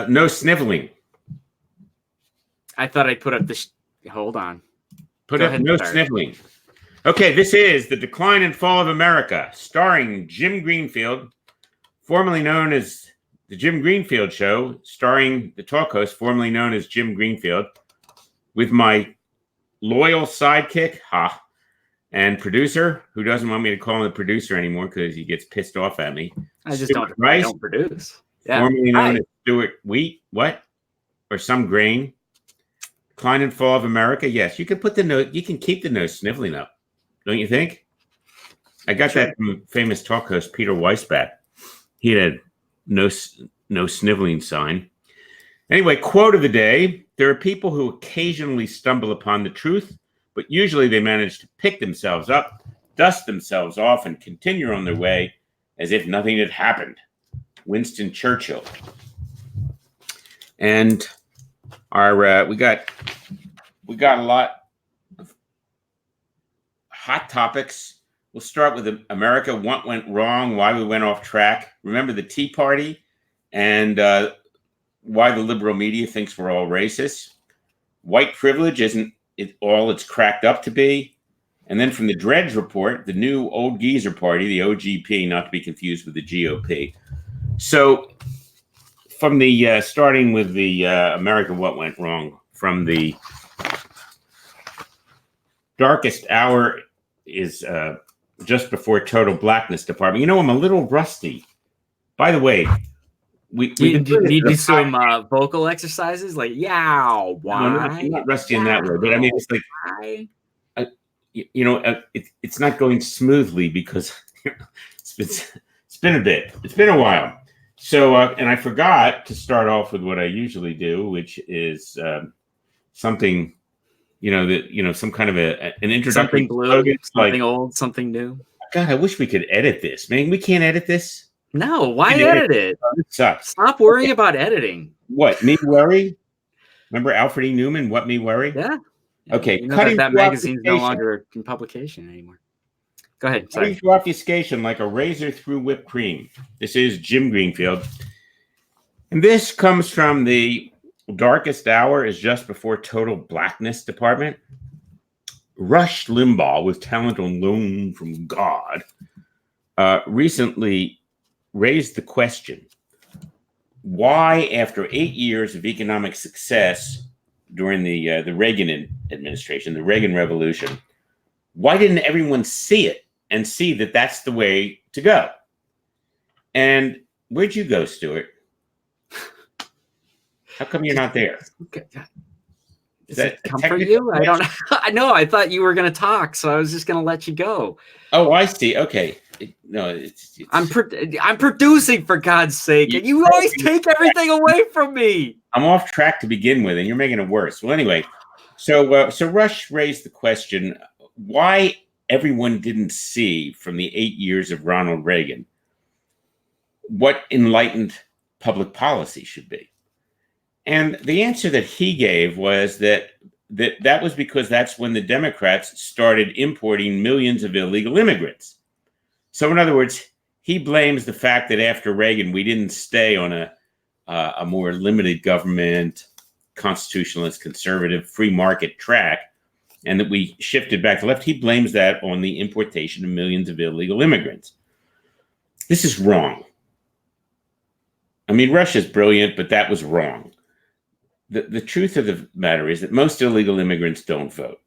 no sniveling. I thought I'd put up this. Hold on. Put up no sniveling. Okay, this is The Decline and Fall of America, starring Jim Greenfield, formerly known as The Jim Greenfield Show, starring the talk host, formerly known as Jim Greenfield, with my loyal sidekick, and producer, who doesn't want me to call him the producer anymore because he gets pissed off at me. I don't produce. Yeah. Formerly known as Stuart Wheat, or some grain. Decline and Fall of America. Yes, you can put the note. You can keep the no sniveling up, don't you think? I got that from famous talk host Peter Weisbach. He had no sniveling sign. Anyway, quote of the day: there are people who occasionally stumble upon the truth, but usually they manage to pick themselves up, dust themselves off, and continue on their way as if nothing had happened. Winston Churchill. And our we got a lot of hot topics. We'll start with America. What went wrong? Why we went off track? Remember the Tea Party, and why the liberal media thinks we're all racist. White privilege isn't all it's cracked up to be. And then from the Dredge Report, the new old geezer party, the OGP, not to be confused with the GOP. So from the starting with the America, what went wrong? From the darkest hour is just before total blackness department. You know, I'm a little rusty. By the way, we need to do some vocal exercises, like yow. Why? No, I'm not rusty in that way, but I mean, it's like, it's not going smoothly because it's been a bit. It's been a while. So, and I forgot to start off with what I usually do, which is something, some kind of an introduction. Something blue, something like, old, something new. God, I wish we could edit this, man. We can't edit this. No, why edit it? It sucks. Stop worrying about editing. What, me worry? Remember Alfred E. Newman, What Me Worry? Yeah. Okay. That magazine's no longer in publication anymore. Go ahead. Cutting through obfuscation like a razor through whipped cream. This is Jim Greenfield. And this comes from the darkest hour is just before total blackness department. Rush Limbaugh, with talent on loan from God, recently raised the question, why, after 8 years of economic success during the Reagan administration, the Reagan Revolution, why didn't everyone see it and see that that's the way to go? And where'd you go, Stuart? How come you're not there? Does that comfort you? I don't know. I know. I thought you were going to talk, so I was just going to let you go. Oh, I see. Okay. I'm producing, for God's sake, and you always take everything away from me. I'm off track to begin with, and you're making it worse. Well, anyway, so Rush raised the question why everyone didn't see from the 8 years of Ronald Reagan what enlightened public policy should be. And the answer that he gave was that was because that's when the Democrats started importing millions of illegal immigrants. So in other words, he blames the fact that after Reagan, we didn't stay on a more limited government, constitutionalist, conservative, free market track, and that we shifted back to left. He blames that on the importation of millions of illegal immigrants. This is wrong. I mean, Russia's brilliant, but that was wrong. The truth of the matter is that most illegal immigrants don't vote.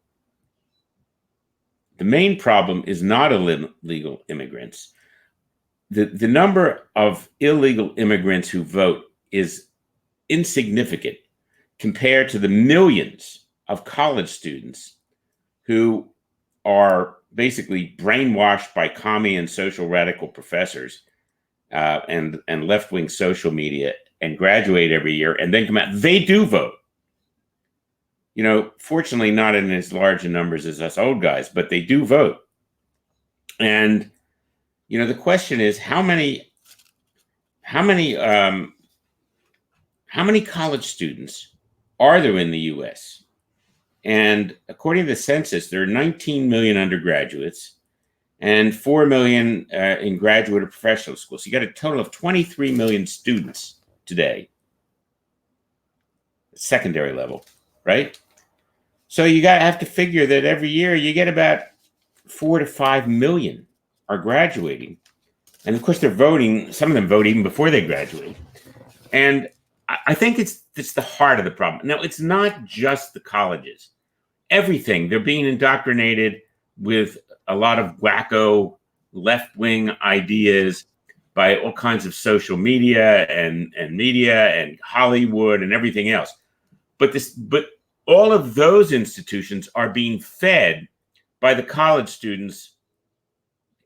The main problem is not illegal immigrants. The number of illegal immigrants who vote is insignificant compared to the millions of college students who are basically brainwashed by commie and social radical professors and left-wing social media and graduate every year and then come out. They do vote. Fortunately, not in as large a numbers as us old guys, but they do vote. And, the question is how many college students are there in the U.S.? And according to the census, there are 19 million undergraduates and 4 million in graduate or professional schools. So you got a total of 23 million students today. secondary level, right? So you have to figure that every year you get about 4 to 5 million are graduating. And of course they're voting, some of them vote even before they graduate. And I think it's the heart of the problem. Now, it's not just the colleges. Everything, they're being indoctrinated with a lot of wacko left-wing ideas by all kinds of social media and media and Hollywood and everything else. But all of those institutions are being fed by the college students,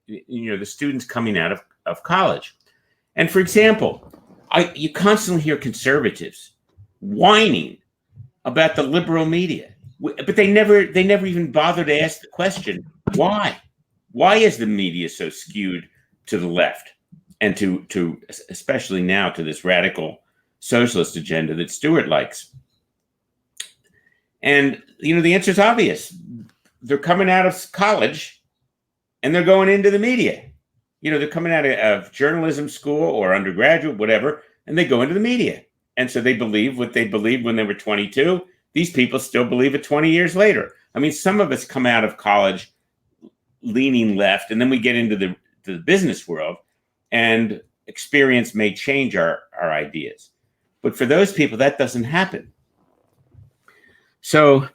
the students coming out of college. And for example, you constantly hear conservatives whining about the liberal media, but they never even bother to ask the question, why? Why is the media so skewed to the left, and to especially now to this radical socialist agenda that Stewart likes? And the answer is obvious. They're coming out of college and they're going into the media. They're coming out of journalism school or undergraduate, whatever, and they go into the media. And so they believe what they believed when they were 22. These people still believe it 20 years later. I mean, some of us come out of college leaning left, and then we get into the business world, and experience may change our ideas. But for those people, that doesn't happen. So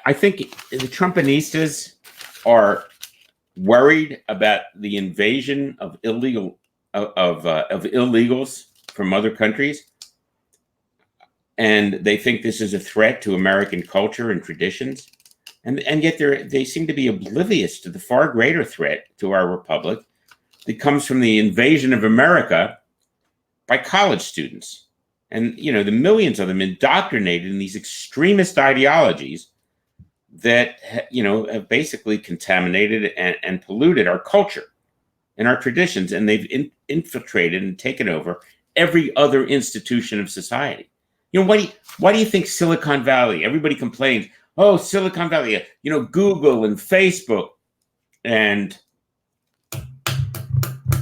I think the Trumpistas are worried about the invasion of illegals from other countries, and they think this is a threat to American culture and traditions, and yet they seem to be oblivious to the far greater threat to our republic that comes from the invasion of America by college students. And, the millions of them indoctrinated in these extremist ideologies that, have basically contaminated and polluted our culture and our traditions. And they've infiltrated and taken over every other institution of society. Why do you think Silicon Valley, everybody complains, oh, Silicon Valley, Google and Facebook and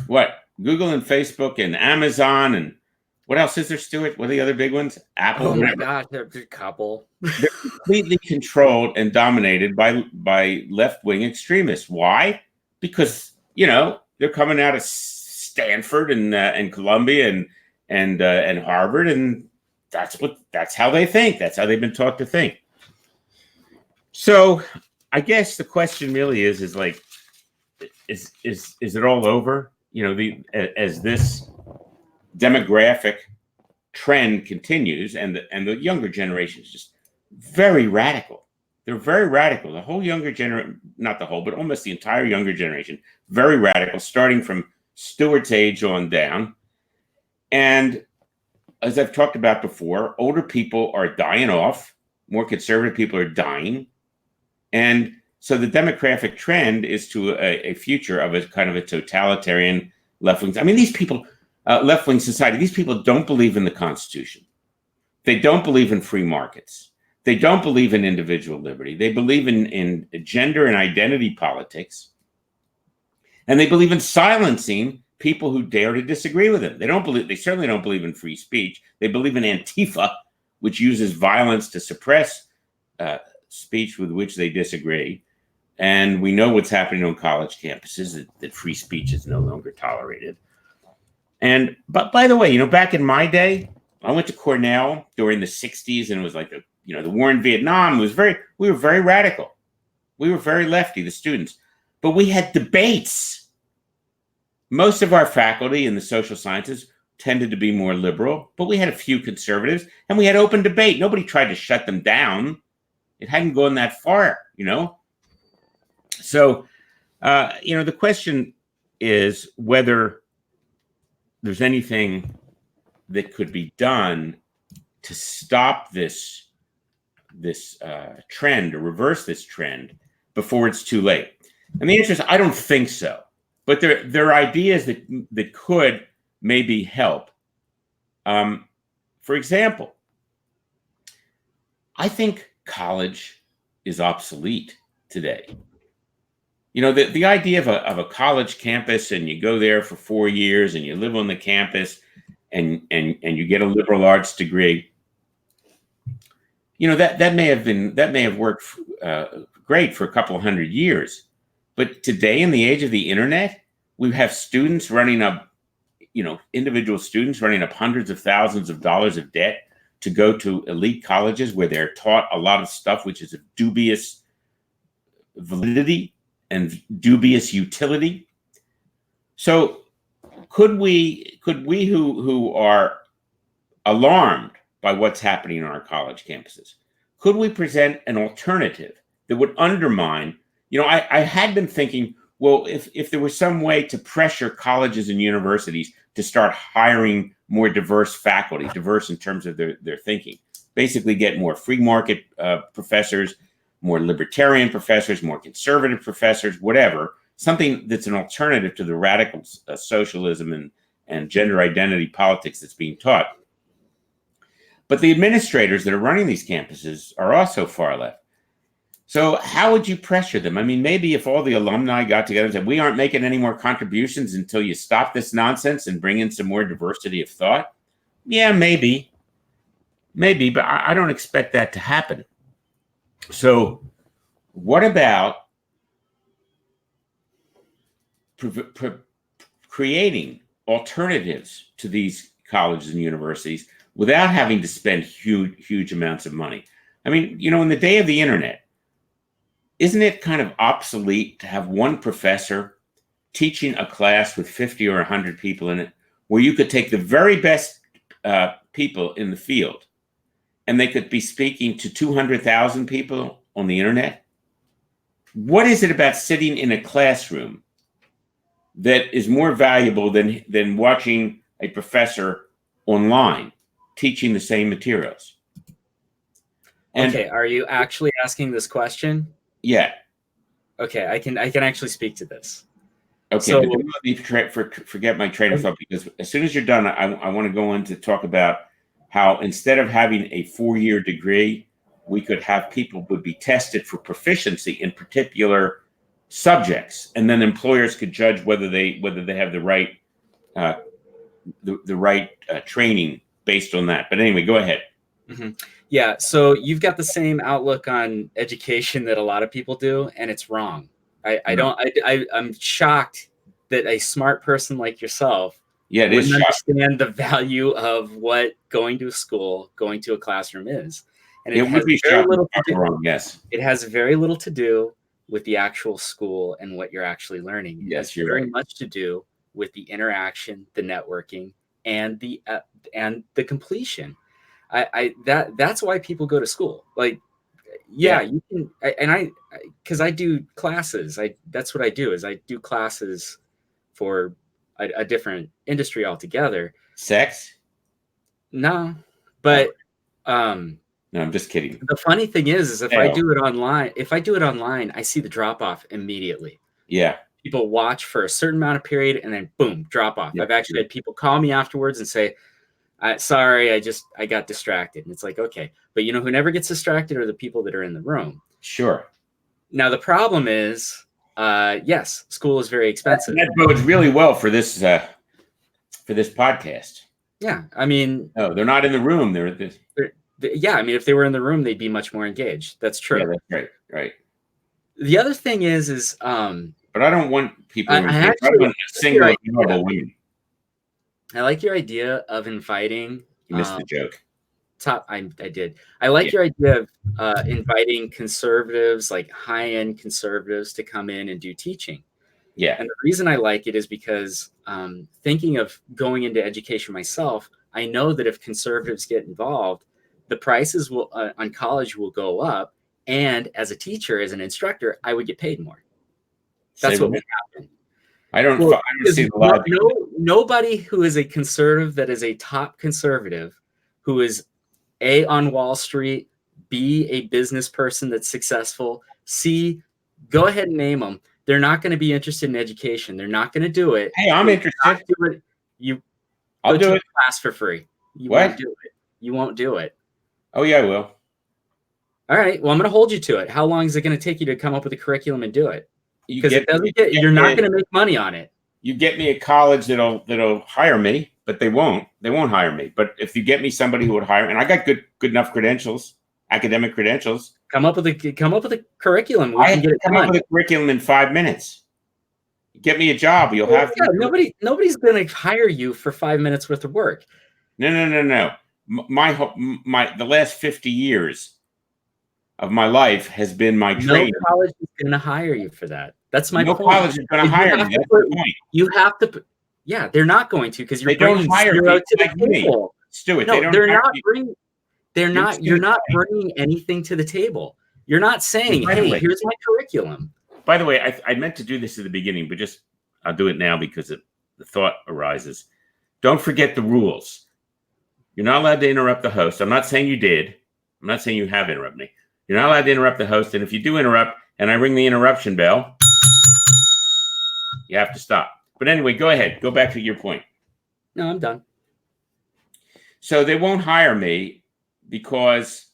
what? Google and Facebook and Amazon and what else is there, Stuart? What are the other big ones? Apple. Oh my God, there's a couple. They're completely controlled and dominated by left-wing extremists. Why? Because they're coming out of Stanford and Columbia and Harvard, and that's how they think. That's how they've been taught to think. So I guess the question really is it all over? As this demographic trend continues, and the younger generation is just very radical. They're very radical. The whole younger generation, not the whole, but almost the entire younger generation, very radical, starting from Stewart's age on down. And as I've talked about before, older people are dying off. More conservative people are dying. And so the demographic trend is to a future of a kind of a totalitarian left-wing. I mean, these people, left-wing society, these people don't believe in the Constitution. They don't believe in free markets. They don't believe in individual liberty. They believe in gender and identity politics. And they believe in silencing people who dare to disagree with them. They certainly don't believe in free speech. They believe in Antifa, which uses violence to suppress speech with which they disagree. And we know what's happening on college campuses, that free speech is no longer tolerated. But by the way, back in my day, I went to Cornell during the 60s, and it was like the war in Vietnam. We were very radical. We were very lefty, the students. But we had debates. Most of our faculty in the social sciences tended to be more liberal, but we had a few conservatives, and we had open debate. Nobody tried to shut them down. It hadn't gone that far, So, the question is whether there's anything that could be done to stop this trend or reverse this trend before it's too late. And the answer is, I don't think so. But there are ideas that could maybe help. For example, I think college is obsolete today. You know, the idea of a college campus, and you go there for 4 years and you live on the campus, and you get a liberal arts degree. You know, that may have worked great for a couple of 100 years, but today, in the age of the internet, we have students running up, individual students running up hundreds of thousands of dollars of debt to go to elite colleges where they're taught a lot of stuff which is of dubious validity and dubious utility. So could we who are alarmed by what's happening on our college campuses, could we present an alternative that would undermine, I had been thinking, well, if there was some way to pressure colleges and universities to start hiring more diverse faculty, diverse in terms of their thinking, basically get more free market professors, more libertarian professors, more conservative professors, whatever, something that's an alternative to the radical socialism and gender identity politics that's being taught. But the administrators that are running these campuses are also far left. So how would you pressure them? I mean, maybe if all the alumni got together and said, we aren't making any more contributions until you stop this nonsense and bring in some more diversity of thought. Yeah, maybe, but I don't expect that to happen. So what about creating alternatives to these colleges and universities without having to spend huge amounts of money? I mean, in the day of the internet, isn't it kind of obsolete to have one professor teaching a class with 50 or 100 people in it, where you could take the very best people in the field and they could be speaking to 200,000 people on the internet? What is it about sitting in a classroom that is more valuable than watching a professor online teaching the same materials? And, okay, are you actually asking this question? Yeah. Okay, I can actually speak to this. Okay, so, but don't let me forget my train of thought, because as soon as you're done, I want to go on to talk about how instead of having a 4-year degree, we could have people would be tested for proficiency in particular subjects, and then employers could judge whether they have the right training based on that. But anyway, go ahead. Mm-hmm. Yeah, so you've got the same outlook on education that a lot of people do, and it's wrong. I'm shocked that a smart person like yourself wouldn't understand the value of what going to school, going to a classroom is. And it has very little to do. Yes, it has very little to do with the actual school and what you're actually learning. Yes, you're very right. much to do with the interaction, the networking, and the completion. That's why people go to school. Like, yeah. You can, because I do classes. That's what I do. Is I do classes for a different industry altogether. Sex? No, but no, I'm just kidding. The funny thing is if I do it online, I see the drop off immediately. Yeah. People watch for a certain amount of period and then boom, drop off. Yeah. I've actually had people call me afterwards and say, sorry, I got distracted. And it's like, okay, but who never gets distracted are the people that are in the room. Sure. Now the problem is, yes, school is very expensive. That bodes really well for this podcast. Yeah, I mean, no, they're not in the room. Yeah, I mean, if they were in the room, they'd be much more engaged. That's true. Yeah, that's right. The other thing is, but I don't want people. I want single women. I like your idea of inviting. You missed the joke. I did. I like your idea of inviting conservatives, like high-end conservatives, to come in and do teaching. Yeah. And the reason I like it is because thinking of going into education myself, I know that if conservatives get involved, the prices on college will go up, and as a teacher, as an instructor, I would get paid more. That's what would happen. I don't see the logic. Nobody who is a conservative that is a top conservative, who is A, on Wall Street, B, a business person that's successful, C, go ahead and name them. They're not going to be interested in education. They're not going to do it. Hey, I'm interested. I'll do it. Class for free. You won't do it. You won't do it. Oh yeah, I will. All right. Well, I'm going to hold you to it. How long is it going to take you to come up with a curriculum and do it? You because get it doesn't you get. get You're not me, going to make money on it. you get me a college that'll hire me, but they won't. They won't hire me. But if you get me somebody who would hire, and I got good enough credentials, academic credentials, Come up with a curriculum. We I can get it come up done. with a curriculum in 5 minutes. Get me a job. You'll Well, have yeah, nobody's going to hire you for 5 minutes worth of work. no. The last 50 years of my life has been my No training. college is going to hire you for that. That's my No point. college is going to hire me. That's the point. You have to. Yeah, they're not going to because you're They don't bringing hire zero people to the like me. table. Stuart, No, they don't they're hire not people. bringing. They're You're not. You're Stuart, not bringing anything to the table. You're not saying, By the "Hey, way- here's my curriculum." By the way, I meant to do this at the beginning, but I'll do it now because the thought arises. Don't forget the rules. You're not allowed to interrupt the host. I'm not saying you did. I'm not saying you have interrupted me. You're not allowed to interrupt the host. And if you do interrupt and I ring the interruption bell, you have to stop. But anyway, go ahead. Go back to your point. No, I'm done. So they won't hire me because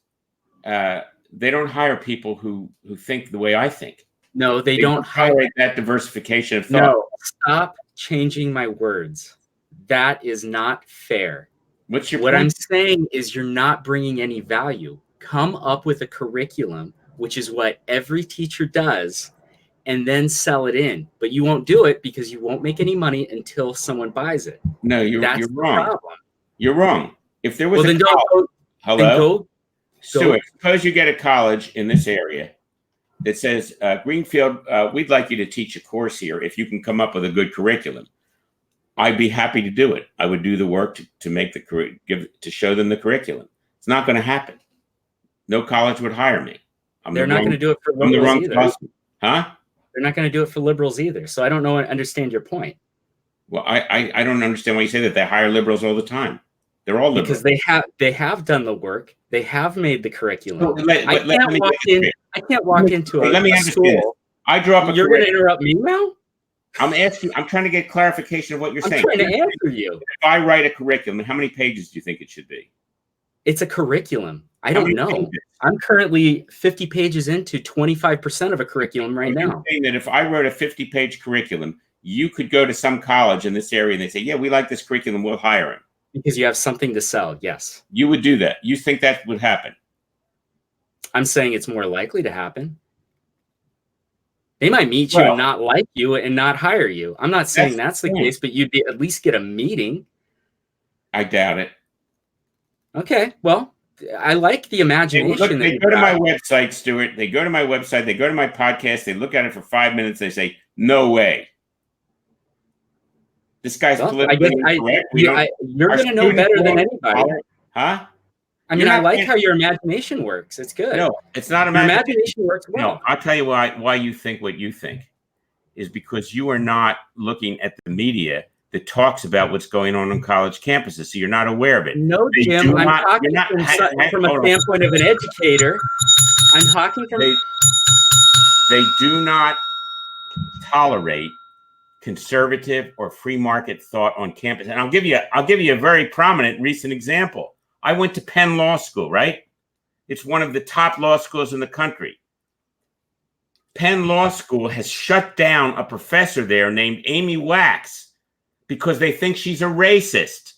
they don't hire people who think the way I think. No, they don't hire. tolerate that diversification of thought. No, stop changing my words. That is not fair. What's your What point? I'm saying is you're not bringing any value. Come up with a curriculum, which is what every teacher does, and then sell it in. But you won't do it because you won't make any money until someone buys it. No, you're That's wrong. the problem. You're wrong. If there was Well, a then don't college, go. hello, Then go. Stuart, suppose you get a college in this area that says, Greenfield, we'd like you to teach a course here if you can come up with a good curriculum. I'd be happy to do it. I would do the work to make to show them the curriculum. It's not going to happen. No college would hire me. They're not going to do it for I'm the liberals wrong either. person. Huh? They're not going to do it for liberals either. So I don't understand your point. Well, I don't understand why you say that. They hire liberals all the time. They're all liberals. Because they have done the work. They have made the curriculum. I can't walk into a school. I draw up a You're going to interrupt me now? I'm trying to get clarification of what you're saying. I'm trying to answer you. If I write a curriculum, how many pages do you think it should be? It's a curriculum. I don't know. I'm currently 50 pages into 25% of a curriculum right now. Saying that if I wrote a 50-page curriculum, you could go to some college in this area and they say, yeah, we like this curriculum, we'll hire him. Because you have something to sell, yes. You would do that. You think that would happen? I'm saying it's more likely to happen. They might meet you and not like you and not hire you. I'm not saying that's the case, but you'd at least get a meeting. I doubt it. Okay, well, I like the imagination. They go to my website, Stuart. They go to my website. They go to my podcast. They look at it for 5 minutes. They say, no way. This guy's politically incorrect. You're going to know better than anybody. Huh? I mean, I like how your imagination works. It's good. No, it's not imagination works well. No, I'll tell you why you think what you think is because you are not looking at the media that talks about what's going on college campuses, so you're not aware of it. No, Jim, I'm talking from a standpoint of an educator. I'm talking from. They do not tolerate conservative or free market thought on campus, and I'll give you a very prominent recent example. I went to Penn Law School, right? It's one of the top law schools in the country. Penn Law School has shut down a professor there named Amy Wax because they think she's a racist.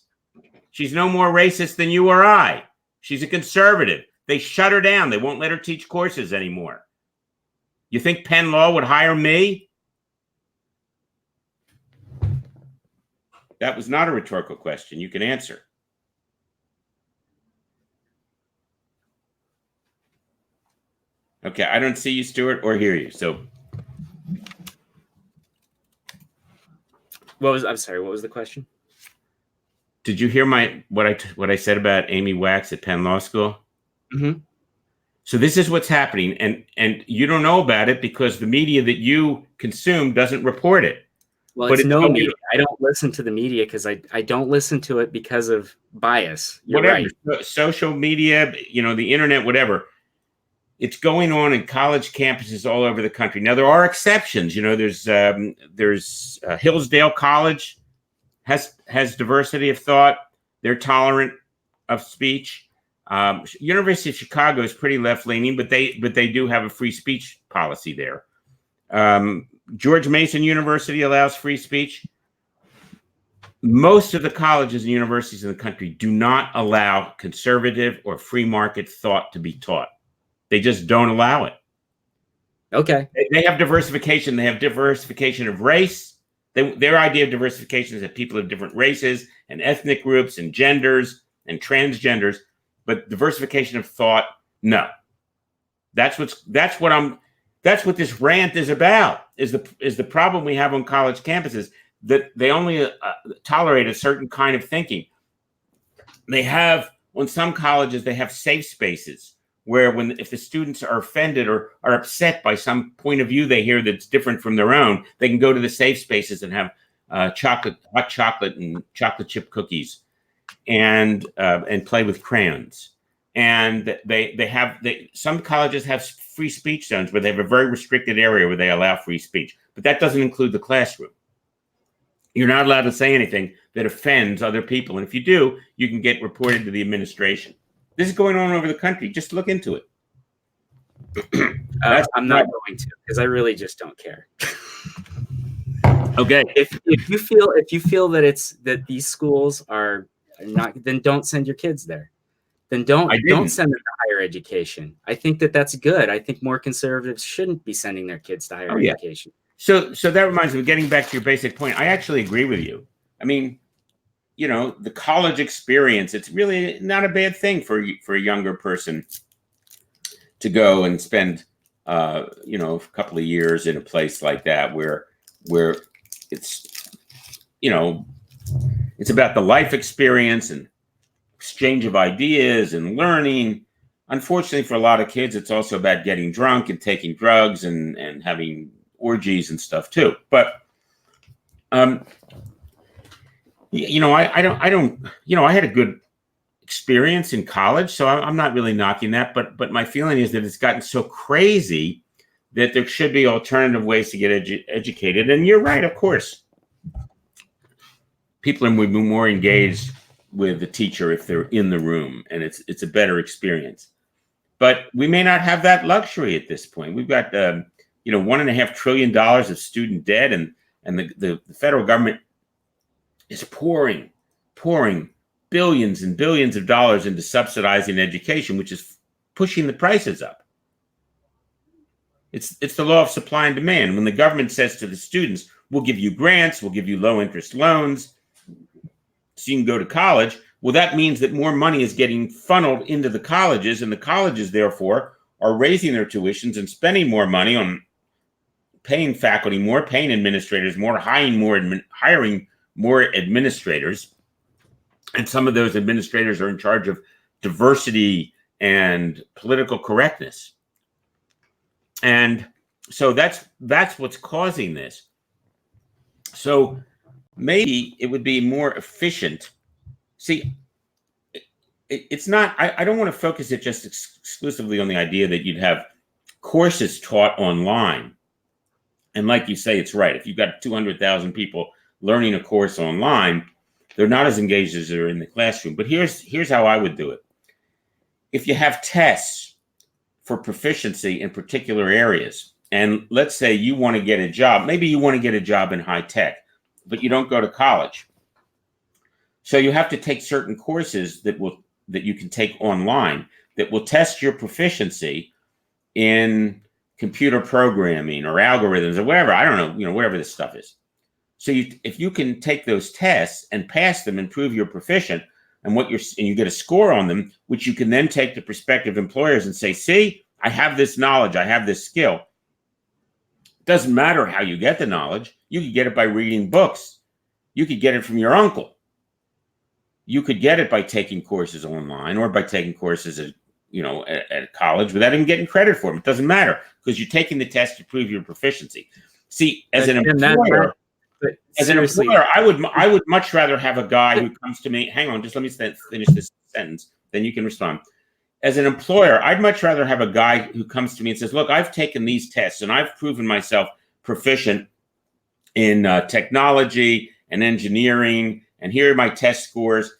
She's no more racist than you or I. She's a conservative. They shut her down. They won't let her teach courses anymore. You think Penn Law would hire me? That was not a rhetorical question. You can answer. Okay, I don't see you, Stuart, or hear you. So, I'm sorry. What was the question? Did you hear what I said about Amy Wax at Penn Law School? Mm-hmm. So this is what's happening, and you don't know about it because the media that you consume doesn't report it. Well, it's no media. I don't listen to the media because I don't listen to it because of bias. You're right. Social media, the internet, whatever. It's going on in college campuses all over the country. Now there are exceptions. There's Hillsdale College has diversity of thought. They're tolerant of speech. University of Chicago is pretty left leaning, but they do have a free speech policy there. George Mason University allows free speech. Most of the colleges and universities in the country do not allow conservative or free market thought to be taught. They just don't allow it. Okay. They have diversification. They have diversification of race. Their idea of diversification is that people of different races and ethnic groups and genders and transgenders, but diversification of thought, no. That's what this rant is about. Is the problem we have on college campuses, that they only tolerate a certain kind of thinking. They have, on some colleges, they have safe spaces where if the students are offended or are upset by some point of view they hear that's different from their own, they can go to the safe spaces and have hot chocolate and chocolate chip cookies and play with crayons. And some colleges have free speech zones where they have a very restricted area where they allow free speech, but that doesn't include the classroom. You're not allowed to say anything that offends other people. And if you do, you can get reported to the administration. This is going on over the country. Just look into it. I'm not going to, because I really just don't care. Okay. If you feel that these schools are not, then don't send your kids there. Then don't send them to higher education. I think that's good. I think more conservatives shouldn't be sending their kids to higher education. So that reminds me, getting back to your basic point, I actually agree with you. I mean, the college experience, it's really not a bad thing for a younger person to go and spend, a couple of years in a place like that where it's, it's about the life experience and exchange of ideas and learning. Unfortunately, for a lot of kids, it's also about getting drunk and taking drugs and having orgies and stuff too. But, I had a good experience in college, so I'm not really knocking that. But my feeling is that it's gotten so crazy that there should be alternative ways to get educated. And you're right, of course. People are more engaged with the teacher if they're in the room, and it's a better experience. But we may not have that luxury at this point. We've got $1.5 trillion of student debt, and the federal government is pouring billions and billions of dollars into subsidizing education, which is pushing the prices up. It's the law of supply and demand. When the government says to the students, we'll give you grants, we'll give you low interest loans, so you can go to college, well, that means that more money is getting funneled into the colleges, and the colleges, therefore, are raising their tuitions and spending more money on paying faculty more, paying administrators more, hiring more administrators. And some of those administrators are in charge of diversity and political correctness. And so that's what's causing this. So maybe it would be more efficient. See, it's not, I don't want to focus it just exclusively on the idea that you'd have courses taught online. And like you say, it's right. If you've got 200,000 people learning a course online, they're not as engaged as they're in the classroom. But here's how I would do it. If you have tests for proficiency in particular areas, and let's say you want to get a job, maybe you want to get a job in high tech, but you don't go to college. So you have to take certain courses that you can take online that will test your proficiency in computer programming or algorithms or whatever. I don't know, whatever this stuff is. So if you can take those tests and pass them and prove you're proficient and you get a score on them, which you can then take to prospective employers and say, see, I have this knowledge, I have this skill. It doesn't matter how you get the knowledge. You could get it by reading books. You could get it from your uncle. You could get it by taking courses online or by taking courses at college without even getting credit for them. It doesn't matter because you're taking the test to prove your proficiency. See, as an employer, I would much rather have a guy who comes to me. Hang on, just let me finish this sentence. Then you can respond. As an employer, I'd much rather have a guy who comes to me and says, look, I've taken these tests and I've proven myself proficient in technology and engineering, and here are my test scores.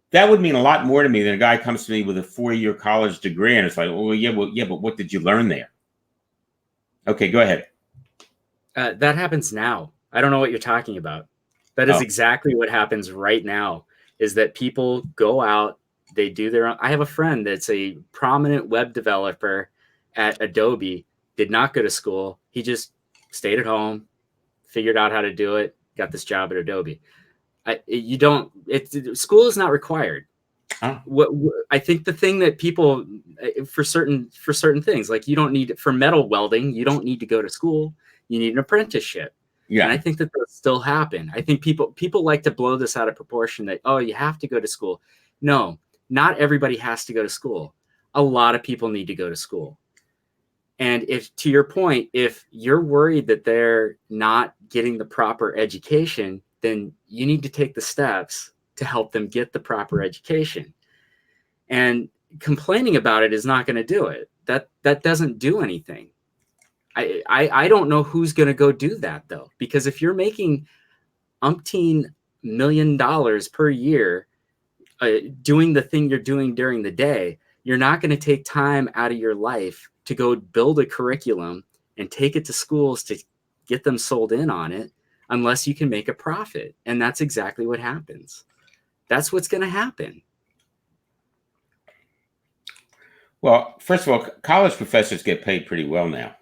That would mean a lot more to me than a guy comes to me with a 4-year college degree and it's like, but what did you learn there? Okay, go ahead. That happens now. I don't know what you're talking about. That is Oh, exactly what happens right now, is that people go out, they do their own. I have a friend that's a prominent web developer at Adobe, did not go to school. He just stayed at home, figured out how to do it, got this job at Adobe. You don't, school is not required. oh, What I think the thing that people for certain things, like you don't need, for metal welding, you don't need to go to school. You need an apprenticeship. And yeah. I think that those still happen. I think people like to blow this out of proportion that, oh, you have to go to school. No, not everybody has to go to school. A lot of people need to go to school. And if, to your point, if you're worried that they're not getting the proper education, then you need to take the steps to help them get the proper education. And complaining about it is not going to do it. That doesn't do anything. I don't know who's going to go do that, though, because if you're making umpteen $1 million per year doing the thing you're doing during the day, you're not going to take time out of your life to go build a curriculum and take it to schools to get them sold in on it unless you can make a profit. And that's exactly what happens. That's what's going to happen. Well, first of all, college professors get paid pretty well now.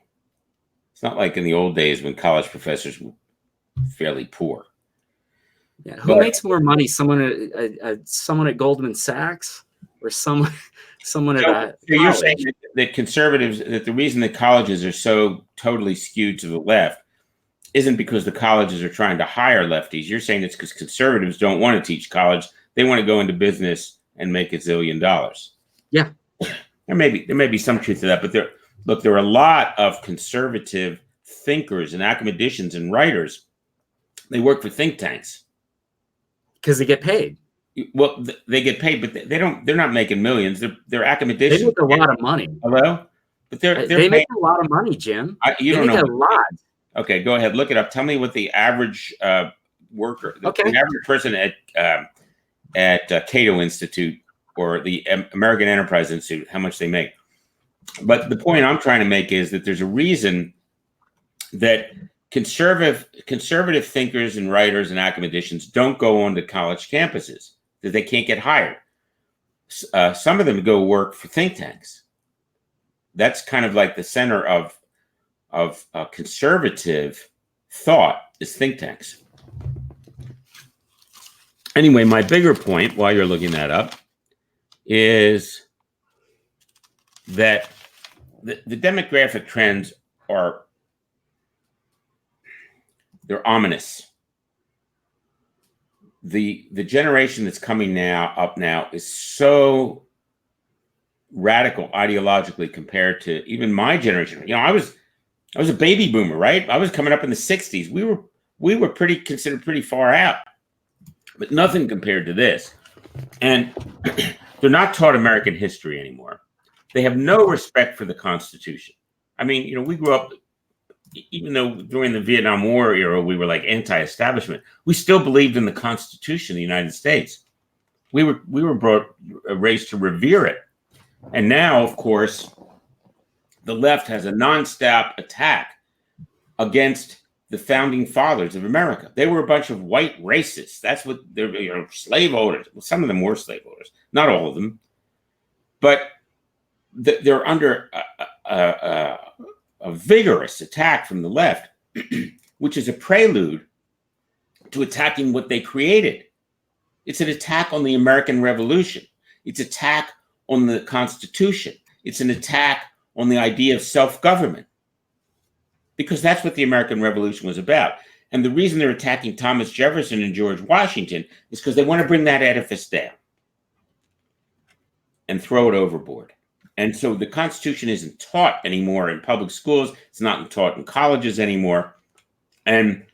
It's not like in the old days when college professors were fairly poor. Yeah. Who makes more money? Someone at Goldman Sachs or someone at So you're saying that conservatives, that the reason that colleges are so totally skewed to the left isn't because the colleges are trying to hire lefties. You're saying it's because conservatives don't want to teach college. They want to go into business and make $1 zillion. Yeah. There may be some truth to that, but there are a lot of conservative thinkers and academicians and writers. They work for think tanks because they get paid. Well, they get paid, but they're not making millions. They're academicians. They make a lot of money. Hello, but they make a lot of money, Jim. You don't know a lot. Okay, go ahead, look it up. Tell me what the average worker, the average person at Cato Institute or the American Enterprise Institute, how much they make. But the point I'm trying to make is that there's a reason that conservative thinkers and writers and academicians don't go on to college campuses, that they can't get hired. Some of them go work for think tanks. That's kind of like the center of conservative thought is think tanks. Anyway, my bigger point, while you're looking that up, is that the demographic trends they're ominous. The generation that's coming up now is so radical ideologically compared to even my generation. You know, I was a baby boomer, right? I was coming up in the 60s. We were considered pretty far out, but nothing compared to this. And they're not taught American history anymore. They have no respect for the Constitution. I mean, you know, we grew up, even though during the Vietnam War era, we were like anti-establishment, we still believed in the Constitution of the United States. We were raised to revere it. And now, of course, the left has a nonstop attack against the founding fathers of America. They were a bunch of white racists. That's what they're, slave owners. Well, some of them were slave owners, not all of them, but they're under a vigorous attack from the left, which is a prelude to attacking what they created. It's an attack on the American Revolution. It's an attack on the Constitution. It's an attack on the idea of self-government, because that's what the American Revolution was about. And the reason they're attacking Thomas Jefferson and George Washington is because they want to bring that edifice down and throw it overboard. And so the Constitution isn't taught anymore in public schools. It's not taught in colleges anymore. And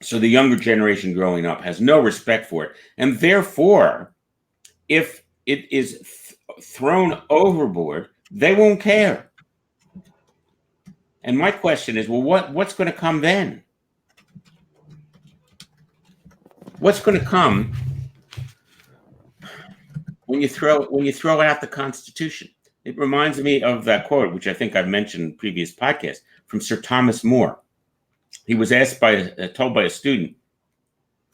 so the younger generation growing up has no respect for it. And therefore, if it is thrown overboard, they won't care. And my question is, well, what's going to come then? What's going to come when you throw out the Constitution? It reminds me of that quote, which I think I've mentioned in previous podcasts, from Sir Thomas More. he was asked told by a student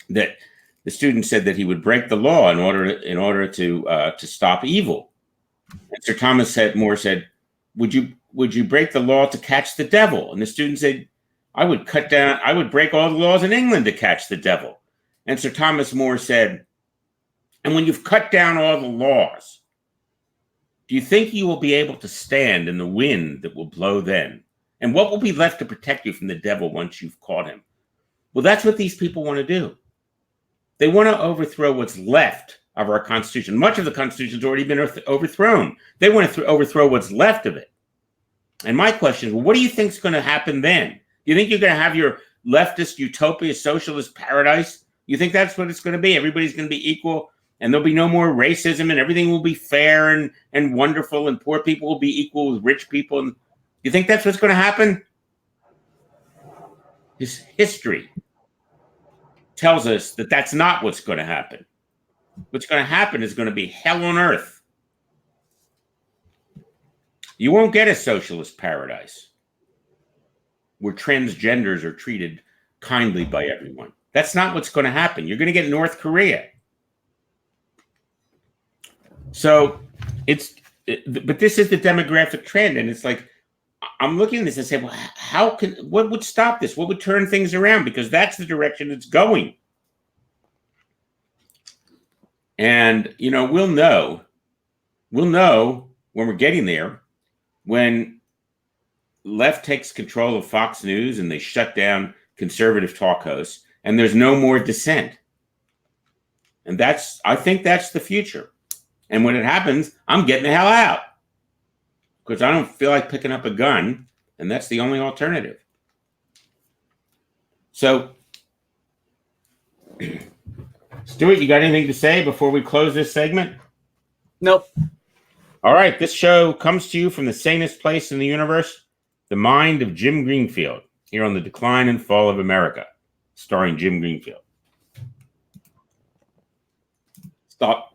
that the student said that he would break the law in order to stop evil. And Sir Thomas More said, would you break the law to catch the devil? And the student said, I would break all the laws in England to catch the devil. And Sir Thomas More said, and when you've cut down all the laws, do you think you will be able to stand in the wind that will blow then? And what will be left to protect you from the devil once you've caught him? Well, that's what these people want to do. They want to overthrow what's left of our Constitution. Much of the Constitution has already been overthrown. They want to overthrow what's left of it. And my question is, well, what do you think is going to happen then? Do you think you're going to have your leftist utopia, socialist paradise? You think that's what it's going to be? Everybody's going to be equal, and there'll be no more racism, and everything will be fair and wonderful, and poor people will be equal with rich people. And you think that's what's going to happen? History tells us that that's not what's going to happen. What's going to happen is going to be hell on earth. You won't get a socialist paradise where transgenders are treated kindly by everyone. That's not what's going to happen. You're going to get North Korea. So but this is the demographic trend, and it's like, I'm looking at this and say, well, what would stop this? What would turn things around? Because that's the direction it's going. And, we'll know when we're getting there, when left takes control of Fox News and they shut down conservative talk hosts and there's no more dissent. And I think that's the future. And when it happens, I'm getting the hell out, because I don't feel like picking up a gun, and that's the only alternative. So, Stuart, you got anything to say before we close this segment? Nope. All right, this show comes to you from the sanest place in the universe, the mind of Jim Greenfield, here on The Decline and Fall of America, starring Jim Greenfield. Stop.